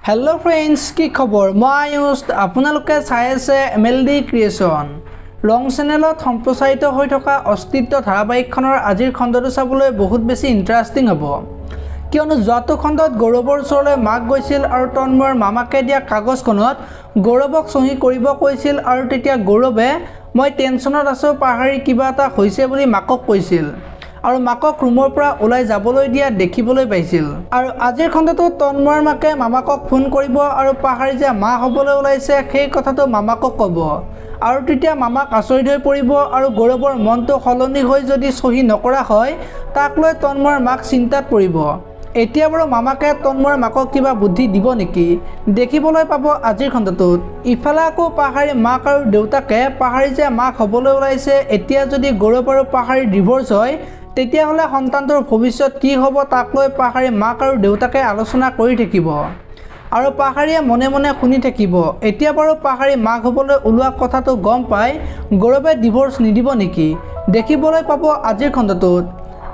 Hello friends की खबर मैं आयुष आपनालोके चाই আছে MLD क्रिएशन रंग चेनेলত सम्प्रचारित হৈ থকা अस्तित्व ধাৰাবাহিকখনৰ আজিৰ খণ্ডটো চাবলৈ বহুত বেছি ইন্টাৰেষ্টিং হ'ব কিয়নো যোৱাটো খণ্ডত গৌৰৱৰ ওচৰলৈ মাক গৈছিল আৰু তন্ময়ৰ মামাকে দিয়া কাগজখনত গৌৰৱক সহি কৰিব কৈছিল আৰু তেতিয়া গৌৰৱে মই টেনচনত আছো পাহাৰী কিবা এটা হৈছে বুলি মাকক কৈছিল আৰু মাকক ৰুমৰ পৰা ওলাই যাবলৈ দিয়া দেখিবলৈ পাইছিল আৰু আজিৰ খণ্ডটো তন্ময়ৰ মাকে মামাকক ফোন কৰিব আৰু পাহাৰী যে মা হ'বলৈ ওলাইছে সেই কথাটো মামাকক ক'ব আৰু তেতিয়া মামাক আচৰিত হৈ পৰিব আৰু গৌৰৱৰ মনটো সলনি হৈ যদি সহি নকৰা হয় তাক লৈ তন্ময়ৰ মাক চিন্তাত পৰিব এতিয়া বাৰু মামাকে তন্ময়ৰ মাকক কিবা বুদ্ধি দিব নেকি দেখিবলৈ পাব আজিৰ খণ্ডটোত ইফালে আকৌ পাহাৰী মাক আৰু দেউতাকে পাহাৰী যে মাক হ'বলৈ ওলাইছে এতিয়া যদি গৌৰৱ আৰু পাহাৰী ডিভোৰ্স হয় তেতিয়া হলে সন্তানটোৰ ভৱিষ্যত কি হ'ব তাক লৈ পাহাৰী মাক আৰু দেউতাকে আলোচনা কৰি থাকিব আৰু পাহাৰীয়ে মনে মনে শুনি থাকিব এতিয়া বাৰু পাহাৰী মাক হ'বলৈ ওলোৱা কথাটো গম পাই গৌৰৱে ডিভোৰ্স নিদিব নেকি দেখিবলৈ পাব আজিৰ খণ্ডটোত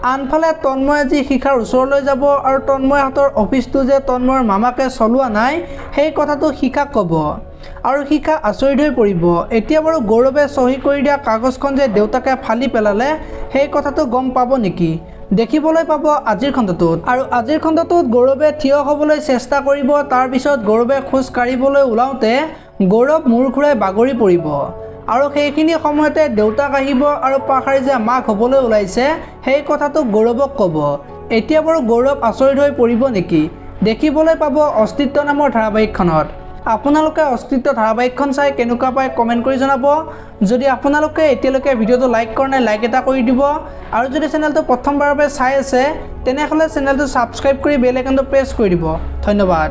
আনফালে তন্ময় আজি শিখাৰ ওচৰলৈ যাব আৰু তন্ময় হাতৰ অফিসটো যে তন্ময়ৰ মামাকে চলোৱা নাই সেই কথাটো শিখাক ক'ব আৰু শিখা আচৰিত হৈ পৰিব এতিয়া বাৰু গৌৰৱে সহি কৰি দিয়া কাগজখন যে দেউতাকে ফালি পেলালে সেই কথাটো গম পাব নেকি দেখিবলৈ পাব আজিৰ খণ্ডটোত আৰু আজিৰ খণ্ডটোত গৌৰৱে থিয় হ'বলৈ চেষ্টা কৰিব তাৰ পিছত গৌৰৱে খোজ কাঢ়িবলৈ ওলাওতে গৌৰৱ মূৰ ঘূৰাই বাগৰি পৰিব আৰু সেইখিনি সময়তে দেউতাক আহিব আৰু পাহাৰী যে মাক হ'বলৈ ওলাইছে সেই কথাটো গৌৰৱক ক'ব এতিয়া বাৰু গৌৰৱ আচৰিত হৈ পৰিব নেকি দেখিবলৈ পাব অস্তিত্ব নামৰ ধাৰাবাহিকখনত আপোনালোকে অস্তিত্ব ধাৰাবাহিকখন চাই কেনেকুৱা পায় কমেন্ট কৰি জনাব যদি আপোনালোকে এতিয়ালৈকে ভিডিওটো লাইক কৰা নাই লাইক এটা কৰি দিব আৰু যদি চেনেলটো প্ৰথমবাৰৰ বাবে চাই আছে তেনেহলে চেনেলটো সাবস্ক্ৰাইব কৰি বেল আইকনটো প্ৰেছ কৰি দিব ধন্যবাদ।